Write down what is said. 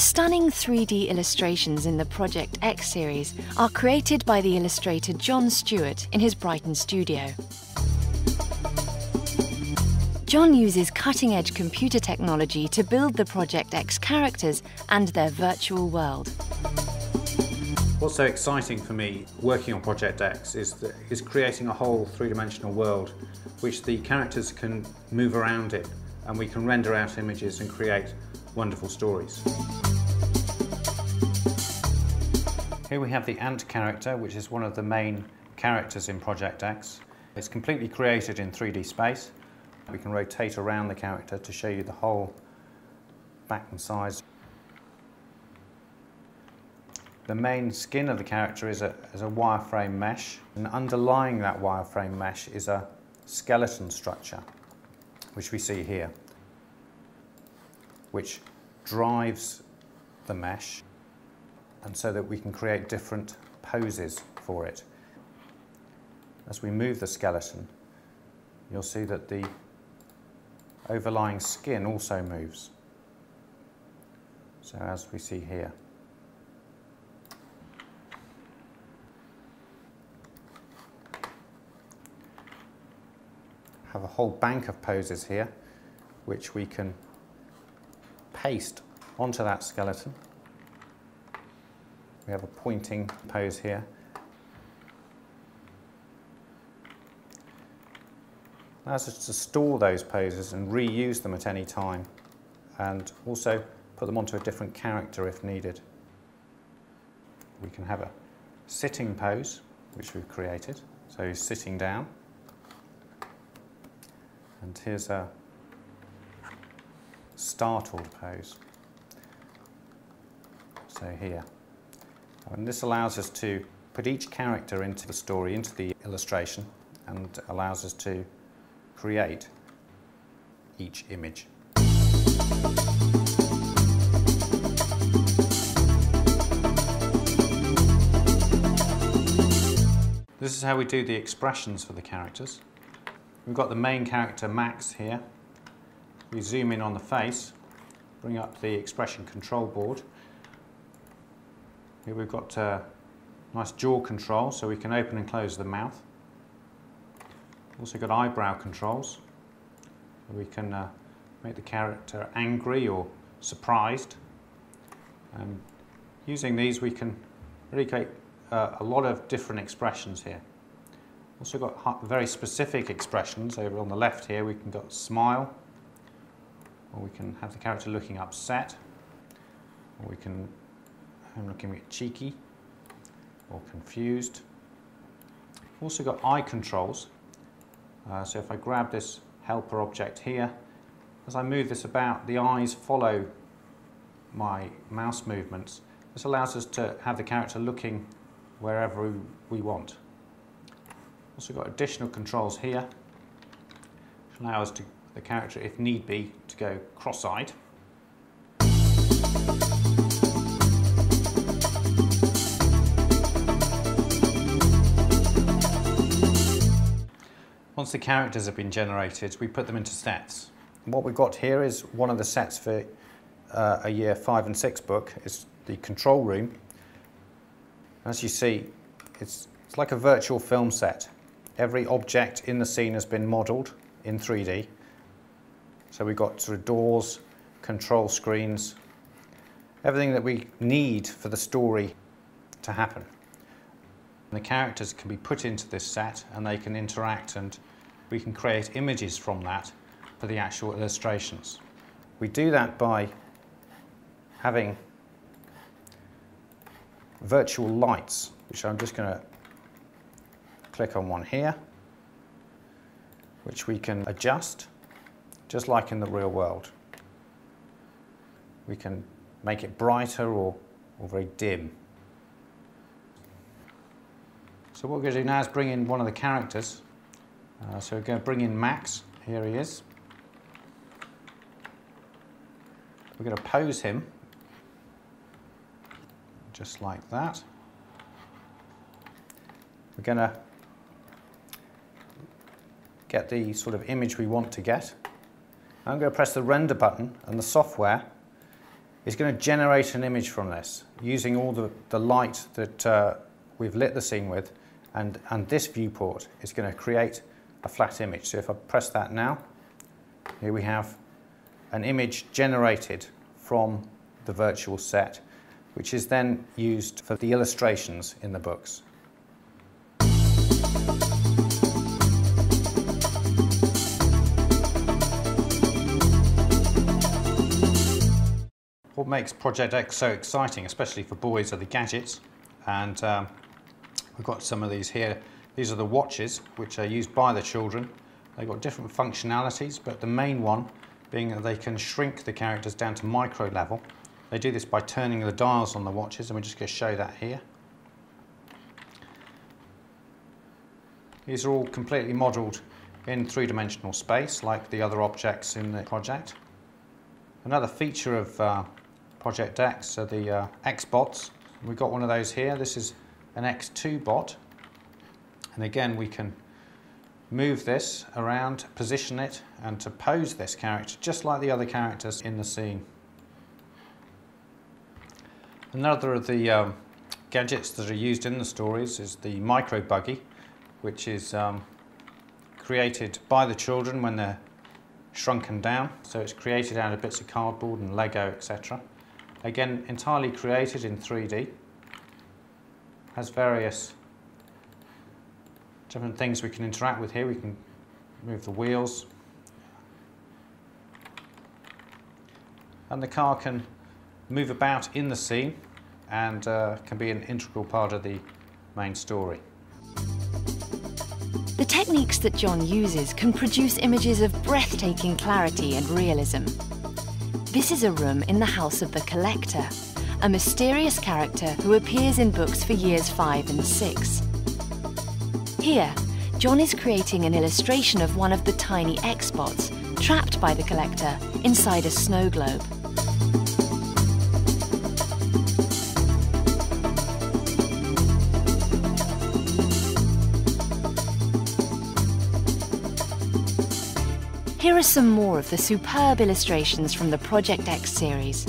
stunning 3D illustrations in the Project X series are created by the illustrator John Stewart in his Brighton studio. John uses cutting-edge computer technology to build the Project X characters and their virtual world. What's so exciting for me working on Project X is creating a whole three-dimensional world which the characters can move around in, and we can render out images and create wonderful stories. Here we have the ant character, which is one of the main characters in Project X. It's completely created in 3D space. We can rotate around the character to show you the whole back and sides. The main skin of the character is a wireframe mesh, and underlying that wireframe mesh is a skeleton structure, which we see here, which drives the mesh, and so that we can create different poses for it. As we move the skeleton, you'll see that the overlying skin also moves. So as we see here. Have a whole bank of poses here, which we can paste onto that skeleton. We have a pointing pose here. Allows us to store those poses and reuse them at any time, and also put them onto a different character if needed. We can have a sitting pose, which we've created, so he's sitting down. And here's a startled pose. So here. And this allows us to put each character into the story, into the illustration, and allows us to create each image. This is how we do the expressions for the characters. We've got the main character Max here. We zoom in on the face, bring up the expression control board. Here we've got nice jaw control, so we can open and close the mouth. Also got eyebrow controls. We can make the character angry or surprised. And using these we can really create a lot of different expressions here. Also got very specific expressions. Over on the left here we can got smile, or we can have the character looking upset, or we can have him looking a bit cheeky or confused. Also got eye controls. So if I grab this helper object here, as I move this about, the eyes follow my mouse movements. This allows us to have the character looking wherever we want. Also got additional controls here, which allow us the character, if need be, to go cross-eyed. Once the characters have been generated, we put them into sets. What we've got here is one of the sets for a year 5 and 6 book. It's the control room. As you see, it's like a virtual film set. Every object in the scene has been modelled in 3D. So we've got sort of doors, control screens, everything that we need for the story to happen. And the characters can be put into this set and they can interact, and we can create images from that for the actual illustrations. We do that by having virtual lights, which I'm just going to click on one here, which we can adjust just like in the real world. We can make it brighter or very dim. So what we're going to do now is bring in one of the characters. So we're going to bring in Max. Here he is. We're going to pose him just like that. We're going to get the sort of image we want to get. I'm going to press the render button, and the software is going to generate an image from this using all the light that we've lit the scene with, and this viewport is going to create a flat image. So if I press that now, here we have an image generated from the virtual set, which is then used for the illustrations in the books. What makes Project X so exciting, especially for boys, are the gadgets, and we've got some of these here. These are the watches which are used by the children. They've got different functionalities, but the main one being that they can shrink the characters down to micro level. They do this by turning the dials on the watches, and we're just going to show that here. These are all completely modelled in three-dimensional space, like the other objects in the project. Another feature of Project X are the X-Bots. We've got one of those here. This is an X2 bot, and again we can move this around, position it, and to pose this character just like the other characters in the scene. Another of the gadgets that are used in the stories is the micro buggy, which is created by the children when they're shrunken down. So it's created out of bits of cardboard and Lego, etc. Again, entirely created in 3D. Has various different things we can interact with here. We can move the wheels, and the car can move about in the scene and can be an integral part of the main story. The techniques that John uses can produce images of breathtaking clarity and realism. This is a room in the House of the Collector, a mysterious character who appears in books for years 5 and 6. Here, John is creating an illustration of one of the tiny X-Bots trapped by the Collector inside a snow globe. Here are some more of the superb illustrations from the Project X series.